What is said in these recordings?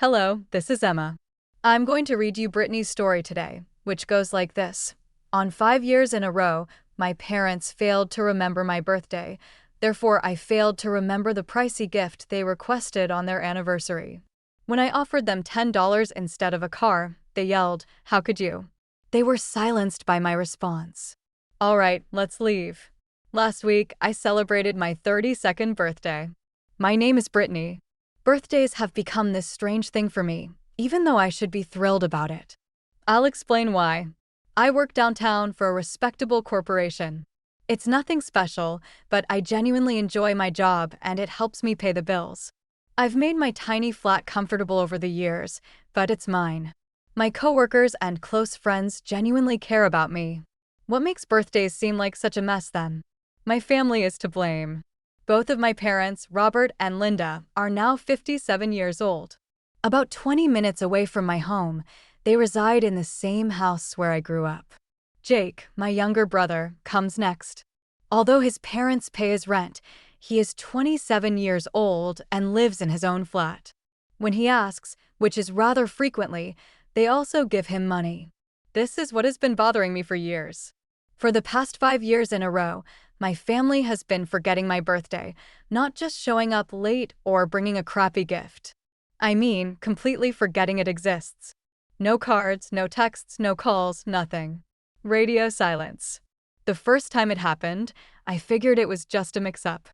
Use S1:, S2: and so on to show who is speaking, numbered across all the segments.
S1: Hello, this is Emma. I'm going to read you Brittany's story today, which goes like this. On 5 years in a row, my parents failed to remember my birthday. Therefore, I failed to remember the pricey gift they requested on their anniversary. When I offered them $10 instead of a car, they yelled, "How could you?" They were silenced by my response. All right, let's leave. Last week, I celebrated my 32nd birthday. My name is Brittany. Birthdays have become this strange thing for me, even though I should be thrilled about it. I'll explain why. I work downtown for a respectable corporation. It's nothing special, but I genuinely enjoy my job and it helps me pay the bills. I've made my tiny flat comfortable over the years, but it's mine. My coworkers and close friends genuinely care about me. What makes birthdays seem like such a mess then? My family is to blame. Both of my parents, Robert and Linda, are now 57 years old. About 20 minutes away from my home, they reside in the same house where I grew up. Jake, my younger brother, comes next. Although his parents pay his rent, he is 27 years old and lives in his own flat. When he asks, which is rather frequently, they also give him money. This is what has been bothering me for years. For the past 5 years in a row, my family has been forgetting my birthday, not just showing up late or bringing a crappy gift. I mean, completely forgetting it exists. No cards, no texts, no calls, nothing. Radio silence. The first time it happened, I figured it was just a mix-up.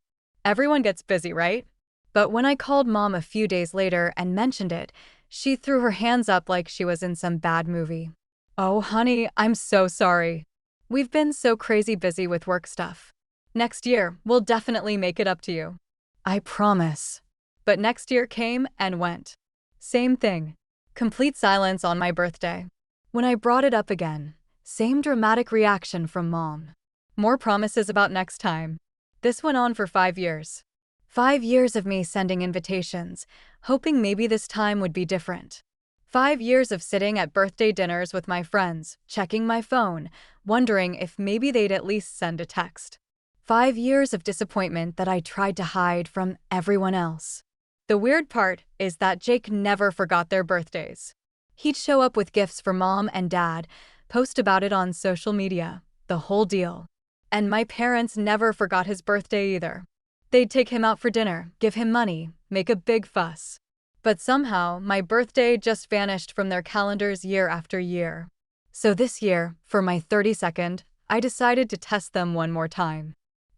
S1: Everyone gets busy, right? But when I called Mom a few days later and mentioned it, she threw her hands up like she was in some bad movie. Oh, honey, I'm so sorry. We've been so crazy busy with work stuff. Next year, we'll definitely make it up to you. I promise. But next year came and went. Same thing. Complete silence on my birthday. When I brought it up again, same dramatic reaction from Mom. More promises about next time. This went on for 5 years. 5 years of me sending invitations, hoping maybe this time would be different. 5 years of sitting at birthday dinners with my friends, checking my phone, wondering if maybe they'd at least send a text. 5 years of disappointment that I tried to hide from everyone else. The weird part is that Jake never forgot their birthdays. He'd show up with gifts for Mom and Dad, post about it on social media, the whole deal. And my parents never forgot his birthday either. They'd take him out for dinner, give him money, make a big fuss. But somehow, my birthday just vanished from their calendars year after year. So this year, for my 32nd, I decided to test them one more time.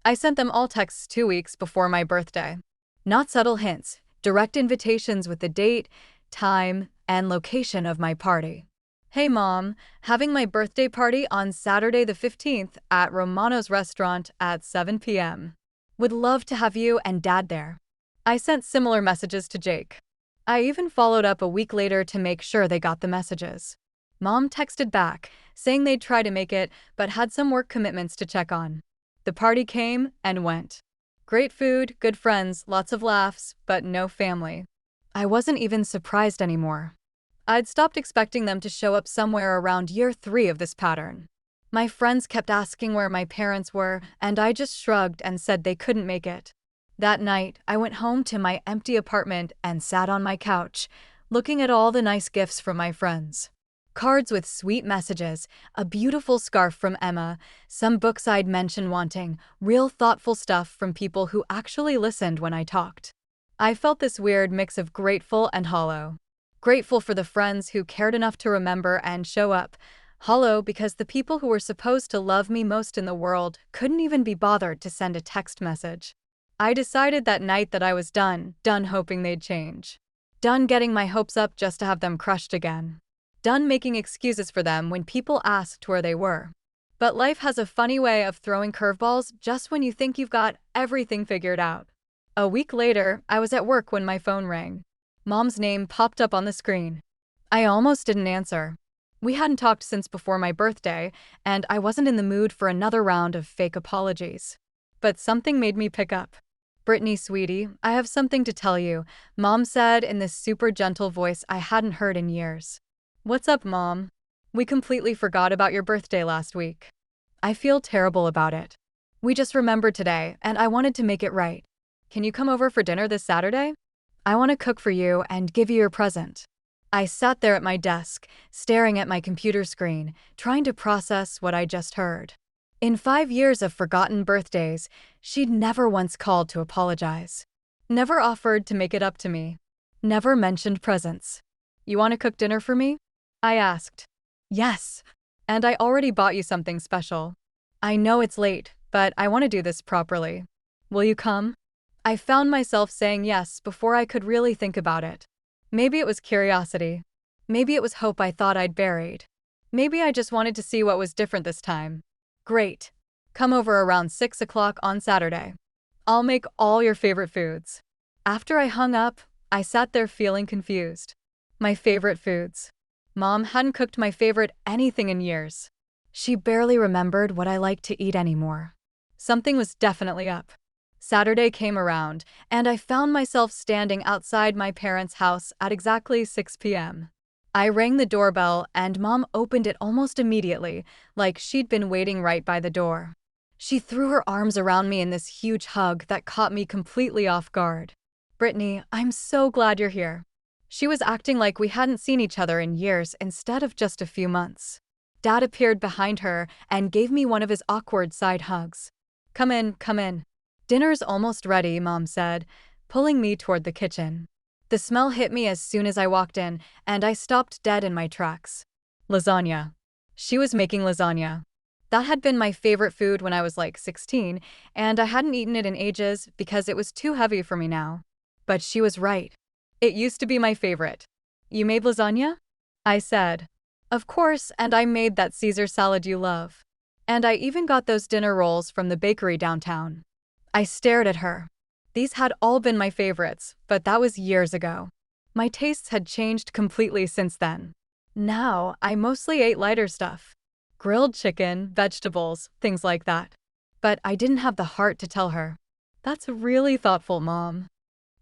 S1: I sent them all texts 2 weeks before my birthday. Not subtle hints, direct invitations with the date, time, and location of my party. Hey Mom, having my birthday party on Saturday the 15th at Romano's restaurant at 7 p.m. Would love to have you and Dad there. I sent similar messages to Jake. I even followed up a week later to make sure they got the messages. Mom texted back, saying they'd try to make it, but had some work commitments to check on. The party came and went. Great food, good friends, lots of laughs, but no family. I wasn't even surprised anymore. I'd stopped expecting them to show up somewhere around year 3 of this pattern. My friends kept asking where my parents were, and I just shrugged and said they couldn't make it. That night, I went home to my empty apartment and sat on my couch, looking at all the nice gifts from my friends. Cards with sweet messages, a beautiful scarf from Emma, some books I'd mentioned wanting, real thoughtful stuff from people who actually listened when I talked. I felt this weird mix of grateful and hollow. Grateful for the friends who cared enough to remember and show up. Hollow because the people who were supposed to love me most in the world couldn't even be bothered to send a text message. I decided that night that I was done hoping they'd change. Done getting my hopes up just to have them crushed again. Done making excuses for them when people asked where they were. But life has a funny way of throwing curveballs just when you think you've got everything figured out. A week later, I was at work when my phone rang. Mom's name popped up on the screen. I almost didn't answer. We hadn't talked since before my birthday, and I wasn't in the mood for another round of fake apologies. But something made me pick up. Brittany, sweetie, I have something to tell you, Mom said in this super gentle voice I hadn't heard in years. What's up, Mom? We completely forgot about your birthday last week. I feel terrible about it. We just remembered today, and I wanted to make it right. Can you come over for dinner this Saturday? I want to cook for you and give you your present. I sat there at my desk, staring at my computer screen, trying to process what I just heard. In 5 years of forgotten birthdays, she'd never once called to apologize. Never offered to make it up to me. Never mentioned presents. You want to cook dinner for me? I asked. Yes. And I already bought you something special. I know it's late, but I want to do this properly. Will you come? I found myself saying yes before I could really think about it. Maybe it was curiosity. Maybe it was hope I thought I'd buried. Maybe I just wanted to see what was different this time. Great. Come over around 6 o'clock on Saturday. I'll make all your favorite foods. After I hung up, I sat there feeling confused. My favorite foods. Mom hadn't cooked my favorite anything in years. She barely remembered what I liked to eat anymore. Something was definitely up. Saturday came around, and I found myself standing outside my parents' house at exactly 6 p.m. I rang the doorbell, and Mom opened it almost immediately, like she'd been waiting right by the door. She threw her arms around me in this huge hug that caught me completely off guard. Brittany, I'm so glad you're here. She was acting like we hadn't seen each other in years instead of just a few months. Dad appeared behind her and gave me one of his awkward side hugs. Come in, come in. Dinner's almost ready, Mom said, pulling me toward the kitchen. The smell hit me as soon as I walked in, and I stopped dead in my tracks. Lasagna. She was making lasagna. That had been my favorite food when I was like 16, and I hadn't eaten it in ages because it was too heavy for me now. But she was right. It used to be my favorite. You made lasagna? I said. Of course, and I made that Caesar salad you love. And I even got those dinner rolls from the bakery downtown. I stared at her. These had all been my favorites, but that was years ago. My tastes had changed completely since then. Now, I mostly ate lighter stuff. Grilled chicken, vegetables, things like that. But I didn't have the heart to tell her. That's really thoughtful, Mom.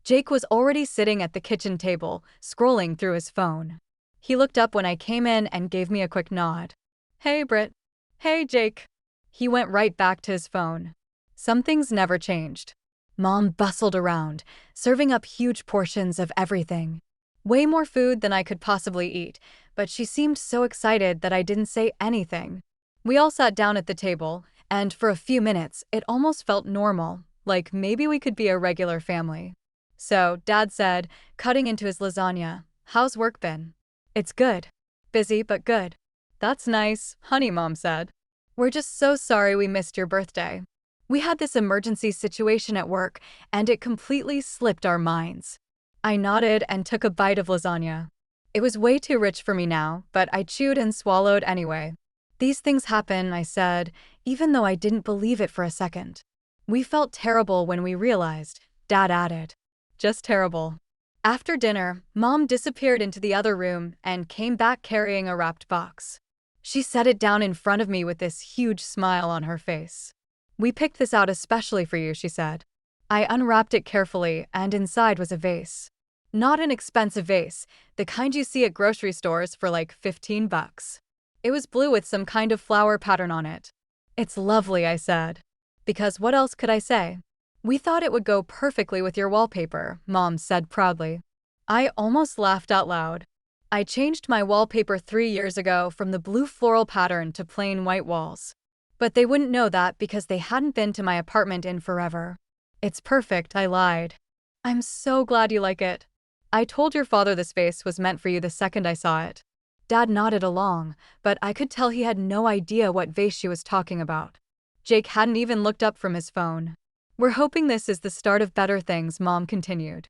S1: Jake was already sitting at the kitchen table, scrolling through his phone. He looked up when I came in and gave me a quick nod. Hey, Britt. Hey, Jake. He went right back to his phone. Some things never changed. Mom bustled around, serving up huge portions of everything. Way more food than I could possibly eat, but she seemed so excited that I didn't say anything. We all sat down at the table, and for a few minutes, it almost felt normal, like maybe we could be a regular family. So, Dad said, cutting into his lasagna, how's work been? It's good. Busy, but good. That's nice, honey, Mom said. We're just so sorry we missed your birthday. We had this emergency situation at work, and it completely slipped our minds. I nodded and took a bite of lasagna. It was way too rich for me now, but I chewed and swallowed anyway. These things happen, I said, even though I didn't believe it for a second. We felt terrible when we realized, Dad added. Just terrible. After dinner, Mom disappeared into the other room and came back carrying a wrapped box. She set it down in front of me with this huge smile on her face. We picked this out especially for you, she said. I unwrapped it carefully, and inside was a vase. Not an expensive vase, the kind you see at grocery stores for like $15. It was blue with some kind of flower pattern on it. It's lovely, I said. Because what else could I say? We thought it would go perfectly with your wallpaper, Mom said proudly. I almost laughed out loud. I changed my wallpaper 3 years ago from the blue floral pattern to plain white walls. But they wouldn't know that because they hadn't been to my apartment in forever. It's perfect, I lied. I'm so glad you like it. I told your father this vase was meant for you the second I saw it. Dad nodded along, but I could tell he had no idea what vase she was talking about. Jake hadn't even looked up from his phone. We're hoping this is the start of better things, Mom continued.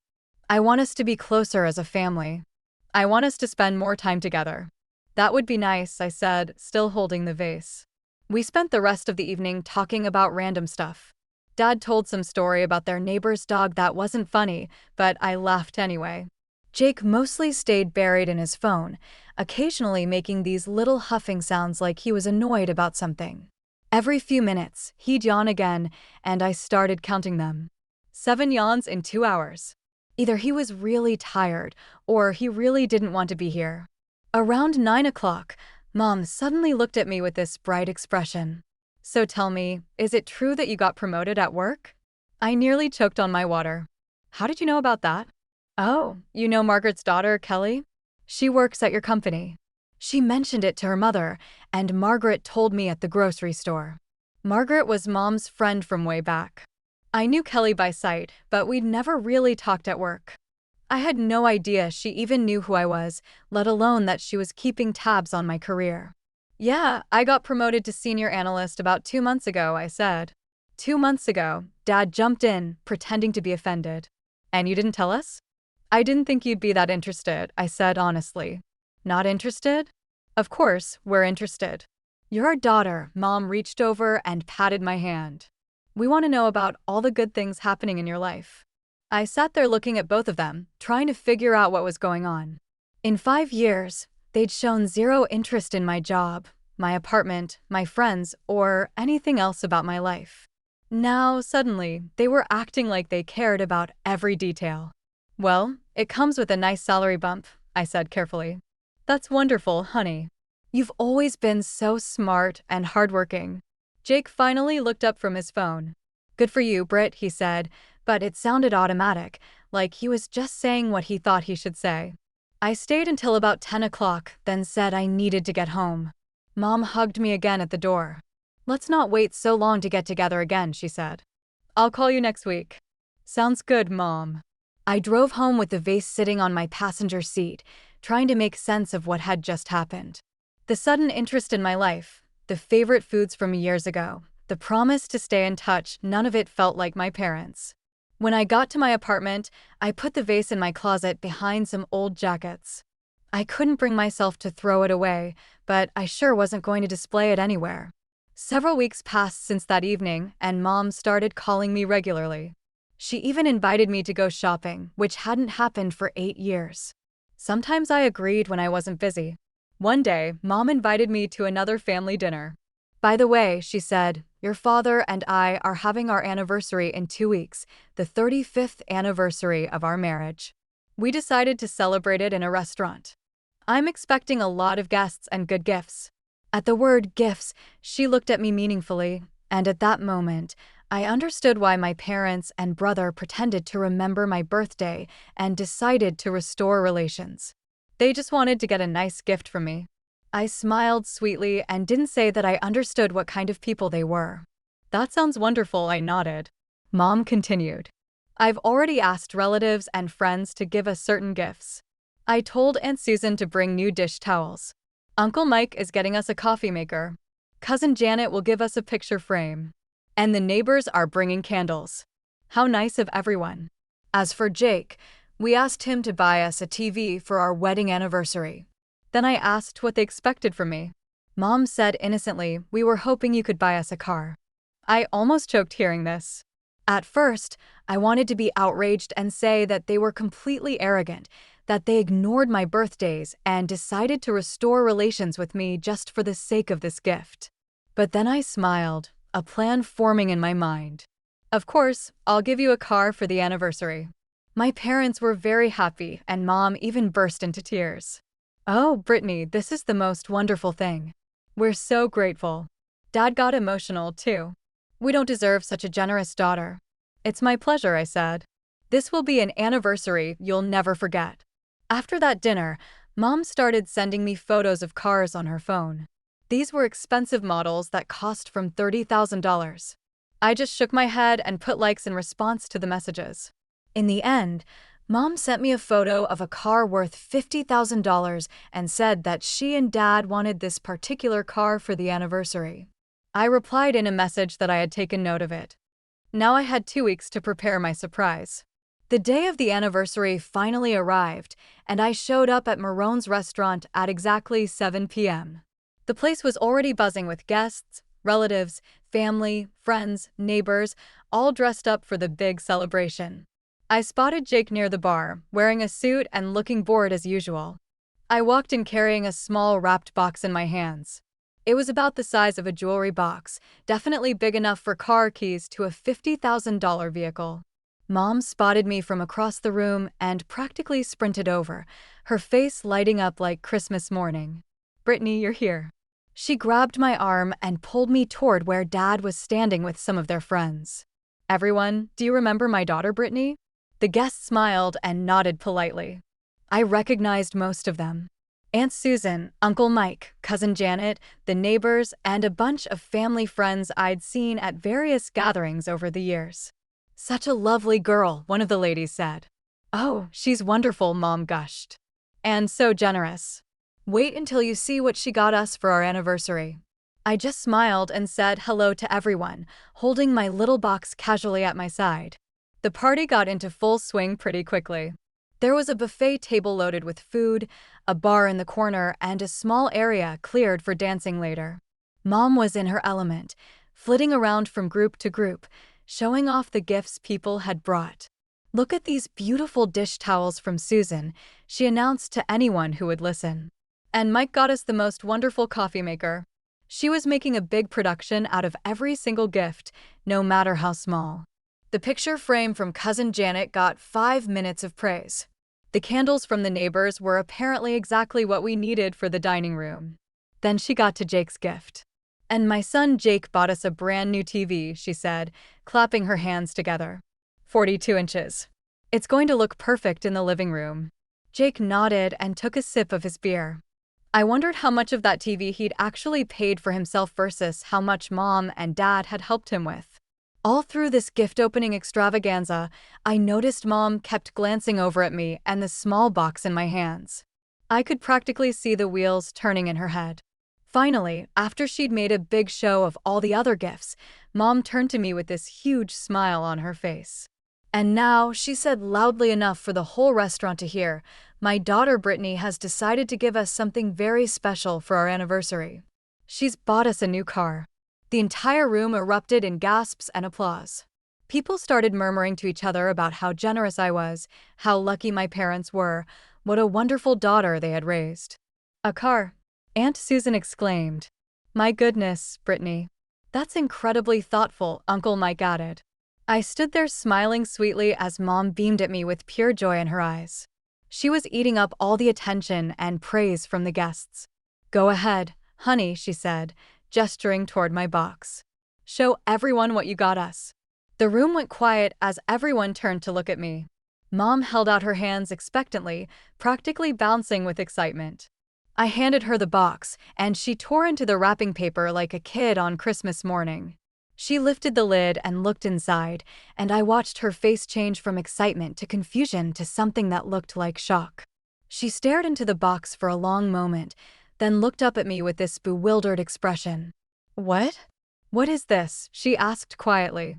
S1: I want us to be closer as a family. I want us to spend more time together. That would be nice, I said, still holding the vase. We spent the rest of the evening talking about random stuff. Dad told some story about their neighbor's dog that wasn't funny, but I laughed anyway. Jake mostly stayed buried in his phone, occasionally making these little huffing sounds like he was annoyed about something. Every few minutes, he'd yawn again, and I started counting them. 7 yawns in 2 hours. Either he was really tired, or he really didn't want to be here. Around 9 o'clock, Mom suddenly looked at me with this bright expression. So tell me, is it true that you got promoted at work? I nearly choked on my water. How did you know about that? Oh, you know Margaret's daughter, Kelly? She works at your company. She mentioned it to her mother, and Margaret told me at the grocery store. Margaret was Mom's friend from way back. I knew Kelly by sight, but we'd never really talked at work. I had no idea she even knew who I was, let alone that she was keeping tabs on my career. Yeah, I got promoted to senior analyst about 2 months ago, I said. 2 months ago, Dad jumped in, pretending to be offended. And you didn't tell us? I didn't think you'd be that interested, I said honestly. Not interested? Of course, we're interested. You're our daughter. Mom reached over and patted my hand. We want to know about all the good things happening in your life. I sat there looking at both of them, trying to figure out what was going on. In 5 years, they'd shown zero interest in my job, my apartment, my friends, or anything else about my life. Now, suddenly, they were acting like they cared about every detail. Well, it comes with a nice salary bump, I said carefully. That's wonderful, honey. You've always been so smart and hardworking. Jake finally looked up from his phone. Good for you, Britt, he said, but it sounded automatic, like he was just saying what he thought he should say. I stayed until about 10 o'clock, then said I needed to get home. Mom hugged me again at the door. Let's not wait so long to get together again, she said. I'll call you next week. Sounds good, Mom. I drove home with the vase sitting on my passenger seat, trying to make sense of what had just happened. The sudden interest in my life, the favorite foods from years ago, the promise to stay in touch, none of it felt like my parents. When I got to my apartment, I put the vase in my closet behind some old jackets. I couldn't bring myself to throw it away, but I sure wasn't going to display it anywhere. Several weeks passed since that evening, and Mom started calling me regularly. She even invited me to go shopping, which hadn't happened for 8 years. Sometimes I agreed when I wasn't busy. One day, Mom invited me to another family dinner. By the way, she said, your father and I are having our anniversary in 2 weeks, the 35th anniversary of our marriage. We decided to celebrate it in a restaurant. I'm expecting a lot of guests and good gifts. At the word gifts, she looked at me meaningfully, and at that moment, I understood why my parents and brother pretended to remember my birthday and decided to restore relations. They just wanted to get a nice gift from me. I smiled sweetly and didn't say that I understood what kind of people they were. That sounds wonderful, I nodded. Mom continued. I've already asked relatives and friends to give us certain gifts. I told Aunt Susan to bring new dish towels. Uncle Mike is getting us a coffee maker. Cousin Janet will give us a picture frame. And the neighbors are bringing candles. How nice of everyone. As for Jake, we asked him to buy us a TV for our wedding anniversary. Then I asked what they expected from me. Mom said innocently, we were hoping you could buy us a car. I almost choked hearing this. At first, I wanted to be outraged and say that they were completely arrogant, that they ignored my birthdays and decided to restore relations with me just for the sake of this gift. But then I smiled, a plan forming in my mind. Of course, I'll give you a car for the anniversary. My parents were very happy, and Mom even burst into tears. Oh, Brittany, this is the most wonderful thing. We're so grateful. Dad got emotional, too. We don't deserve such a generous daughter. It's my pleasure, I said. This will be an anniversary you'll never forget. After that dinner, Mom started sending me photos of cars on her phone. These were expensive models that cost from $30,000. I just shook my head and put likes in response to the messages. In the end, Mom sent me a photo of a car worth $50,000 and said that she and Dad wanted this particular car for the anniversary. I replied in a message that I had taken note of it. Now I had 2 weeks to prepare my surprise. The day of the anniversary finally arrived, and I showed up at Marone's restaurant at exactly 7 p.m. The place was already buzzing with guests, relatives, family, friends, neighbors, all dressed up for the big celebration. I spotted Jake near the bar, wearing a suit and looking bored as usual. I walked in carrying a small wrapped box in my hands. It was about the size of a jewelry box, definitely big enough for car keys to a $50,000 vehicle. Mom spotted me from across the room and practically sprinted over, her face lighting up like Christmas morning. Brittany, you're here. She grabbed my arm and pulled me toward where Dad was standing with some of their friends. Everyone, do you remember my daughter, Brittany? The guests smiled and nodded politely. I recognized most of them. Aunt Susan, Uncle Mike, Cousin Janet, the neighbors, and a bunch of family friends I'd seen at various gatherings over the years. "Such a lovely girl," one of the ladies said. "Oh, she's wonderful," Mom gushed. "And so generous. Wait until you see what she got us for our anniversary." I just smiled and said hello to everyone, holding my little box casually at my side. The party got into full swing pretty quickly. There was a buffet table loaded with food, a bar in the corner, and a small area cleared for dancing later. Mom was in her element, flitting around from group to group, showing off the gifts people had brought. "Look at these beautiful dish towels from Susan," she announced to anyone who would listen. "And Mike got us the most wonderful coffee maker." She was making a big production out of every single gift, no matter how small. The picture frame from Cousin Janet got 5 minutes of praise. The candles from the neighbors were apparently exactly what we needed for the dining room. Then she got to Jake's gift. "And my son Jake bought us a brand new TV," she said, clapping her hands together. 42 inches. "It's going to look perfect in the living room." Jake nodded and took a sip of his beer. I wondered how much of that TV he'd actually paid for himself versus how much Mom and Dad had helped him with. All through this gift-opening extravaganza, I noticed Mom kept glancing over at me and the small box in my hands. I could practically see the wheels turning in her head. Finally, after she'd made a big show of all the other gifts, Mom turned to me with this huge smile on her face. "And now," she said loudly enough for the whole restaurant to hear, "my daughter Brittany has decided to give us something very special for our anniversary. She's bought us a new car." The entire room erupted in gasps and applause. People started murmuring to each other about how generous I was, how lucky my parents were, what a wonderful daughter they had raised. "A car?" Aunt Susan exclaimed. "My goodness, Brittany. That's incredibly thoughtful," Uncle Mike added. I stood there smiling sweetly as Mom beamed at me with pure joy in her eyes. She was eating up all the attention and praise from the guests. "Go ahead, honey," she said, gesturing toward my box. "Show everyone what you got us." The room went quiet as everyone turned to look at me. Mom held out her hands expectantly, practically bouncing with excitement. I handed her the box, and she tore into the wrapping paper like a kid on Christmas morning. She lifted the lid and looked inside, and I watched her face change from excitement to confusion to something that looked like shock. She stared into the box for a long moment, then looked up at me with this bewildered expression. "What? What is this?" she asked quietly.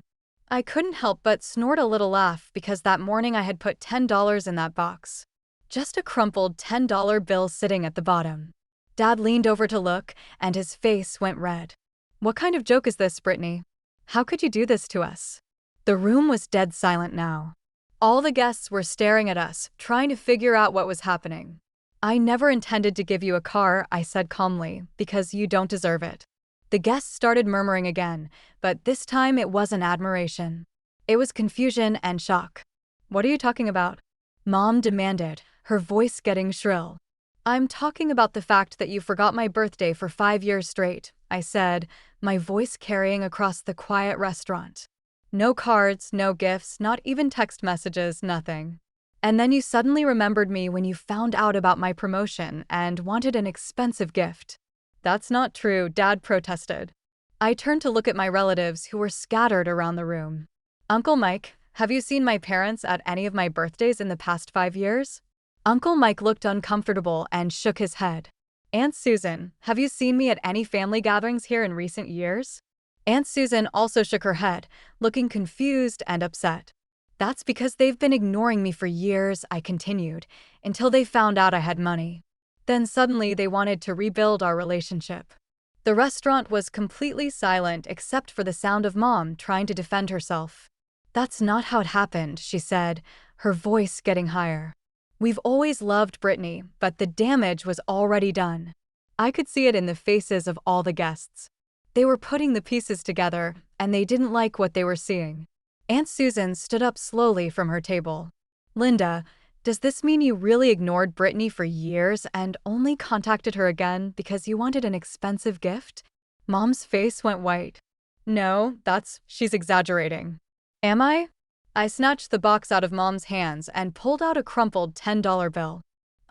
S1: I couldn't help but snort a little laugh because that morning I had put $10 in that box. Just a crumpled $10 bill sitting at the bottom. Dad leaned over to look, and his face went red. "What kind of joke is this, Brittany? How could you do this to us?" The room was dead silent now. All the guests were staring at us, trying to figure out what was happening. "I never intended to give you a car," I said calmly, "because you don't deserve it." The guests started murmuring again, but this time it wasn't admiration. It was confusion and shock. "What are you talking about?" Mom demanded, her voice getting shrill. "I'm talking about the fact that you forgot my birthday for 5 years straight," I said, my voice carrying across the quiet restaurant. "No cards, no gifts, not even text messages, nothing. And then you suddenly remembered me when you found out about my promotion and wanted an expensive gift." "That's not true," Dad protested. I turned to look at my relatives who were scattered around the room. "Uncle Mike, have you seen my parents at any of my birthdays in the past 5 years?" Uncle Mike looked uncomfortable and shook his head. "Aunt Susan, have you seen me at any family gatherings here in recent years?" Aunt Susan also shook her head, looking confused and upset. "That's because they've been ignoring me for years," I continued, "until they found out I had money. Then suddenly they wanted to rebuild our relationship." The restaurant was completely silent except for the sound of Mom trying to defend herself. "That's not how it happened," she said, her voice getting higher. "We've always loved Brittany, but the damage was already done." I could see it in the faces of all the guests. They were putting the pieces together, and they didn't like what they were seeing. Aunt Susan stood up slowly from her table. "Linda, does this mean you really ignored Brittany for years and only contacted her again because you wanted an expensive gift?" Mom's face went white. "No, she's exaggerating." "Am I?" I snatched the box out of Mom's hands and pulled out a crumpled $10 bill.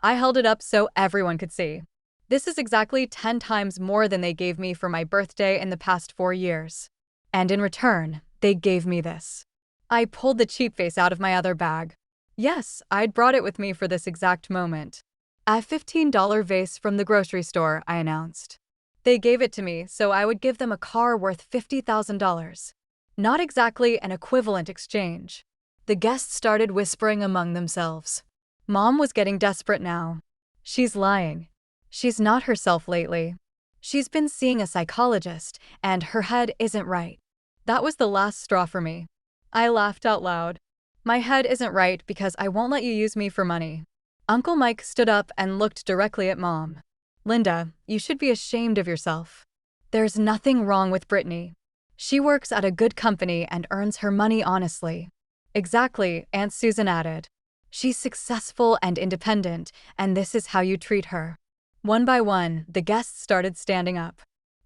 S1: I held it up so everyone could see. This is exactly 10 times more than they gave me for my birthday in the past 4 years. And in return, they gave me this. I pulled the cheap face out of my other bag. Yes, I'd brought it with me for this exact moment. A $15 vase from the grocery store, I announced. They gave it to me so I would give them a car worth $50,000. Not exactly an equivalent exchange. The guests started whispering among themselves. Mom was getting desperate now. She's lying. She's not herself lately. She's been seeing a psychologist, and her head isn't right. That was the last straw for me. I laughed out loud. My head isn't right because I won't let you use me for money. Uncle Mike stood up and looked directly at Mom. Linda, you should be ashamed of yourself. There's nothing wrong with Brittany. She works at a good company and earns her money honestly. Exactly, Aunt Susan added. She's successful and independent, and this is how you treat her. One by one, the guests started standing up.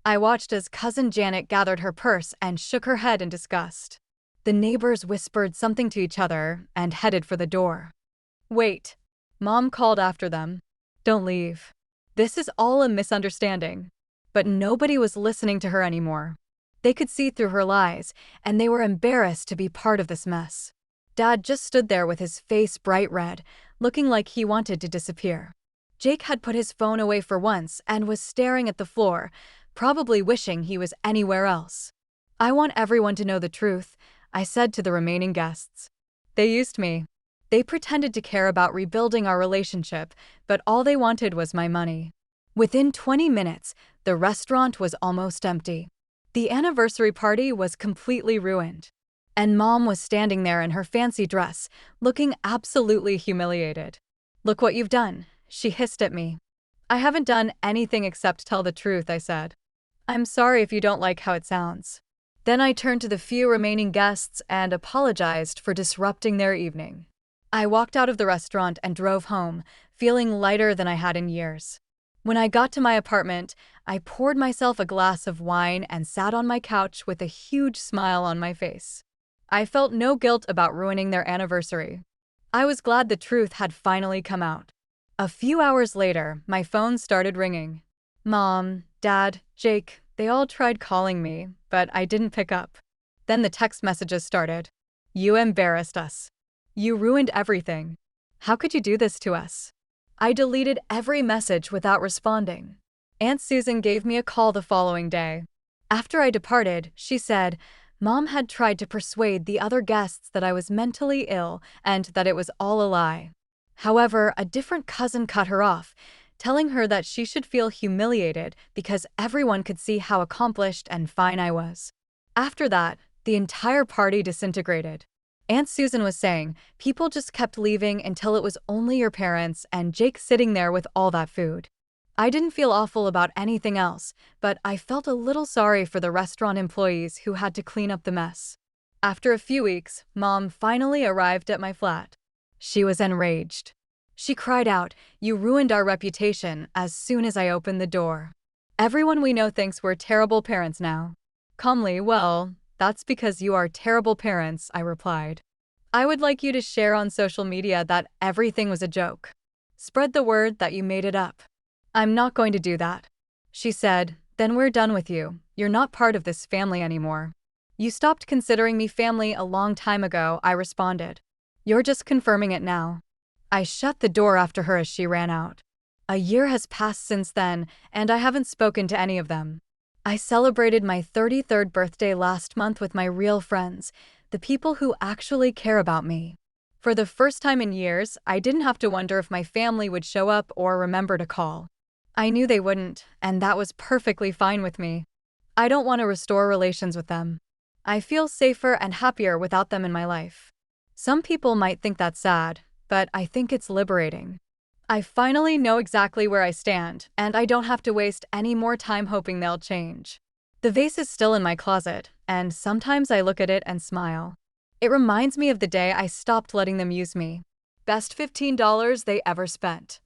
S1: I watched as Cousin Janet gathered her purse and shook her head in disgust. The neighbors whispered something to each other and headed for the door. Wait, Mom called after them. Don't leave. This is all a misunderstanding. But nobody was listening to her anymore. They could see through her lies, and they were embarrassed to be part of this mess. Dad just stood there with his face bright red, looking like he wanted to disappear. Jake had put his phone away for once and was staring at the floor, probably wishing he was anywhere else. I want everyone to know the truth, I said to the remaining guests. They used me. They pretended to care about rebuilding our relationship, but all they wanted was my money. Within 20 minutes, the restaurant was almost empty. The anniversary party was completely ruined. And Mom was standing there in her fancy dress, looking absolutely humiliated. Look what you've done, she hissed at me. I haven't done anything except tell the truth, I said. I'm sorry if you don't like how it sounds. Then I turned to the few remaining guests and apologized for disrupting their evening. I walked out of the restaurant and drove home, feeling lighter than I had in years. When I got to my apartment, I poured myself a glass of wine and sat on my couch with a huge smile on my face. I felt no guilt about ruining their anniversary. I was glad the truth had finally come out. A few hours later, my phone started ringing. Mom, Dad, Jake, they all tried calling me, but I didn't pick up. Then the text messages started. You embarrassed us. You ruined everything. How could you do this to us? I deleted every message without responding. Aunt Susan gave me a call the following day. After I departed, she said, Mom had tried to persuade the other guests that I was mentally ill and that it was all a lie. However, a different cousin cut her off, telling her that she should feel humiliated because everyone could see how accomplished and fine I was. After that, the entire party disintegrated. Aunt Susan was saying people just kept leaving until it was only your parents and Jake sitting there with all that food. I didn't feel awful about anything else, but I felt a little sorry for the restaurant employees who had to clean up the mess. After a few weeks, Mom finally arrived at my flat. She was enraged. She cried out, "You ruined our reputation," as soon as I opened the door. Everyone we know thinks we're terrible parents now. Calmly, well, that's because you are terrible parents, I replied. I would like you to share on social media that everything was a joke. Spread the word that you made it up. I'm not going to do that. She said, then we're done with you. You're not part of this family anymore. You stopped considering me family a long time ago, I responded. You're just confirming it now. I shut the door after her as she ran out. A year has passed since then, and I haven't spoken to any of them. I celebrated my 33rd birthday last month with my real friends, the people who actually care about me. For the first time in years, I didn't have to wonder if my family would show up or remember to call. I knew they wouldn't, and that was perfectly fine with me. I don't want to restore relations with them. I feel safer and happier without them in my life. Some people might think that's sad, but I think it's liberating. I finally know exactly where I stand, and I don't have to waste any more time hoping they'll change. The vase is still in my closet, and sometimes I look at it and smile. It reminds me of the day I stopped letting them use me. Best $15 they ever spent.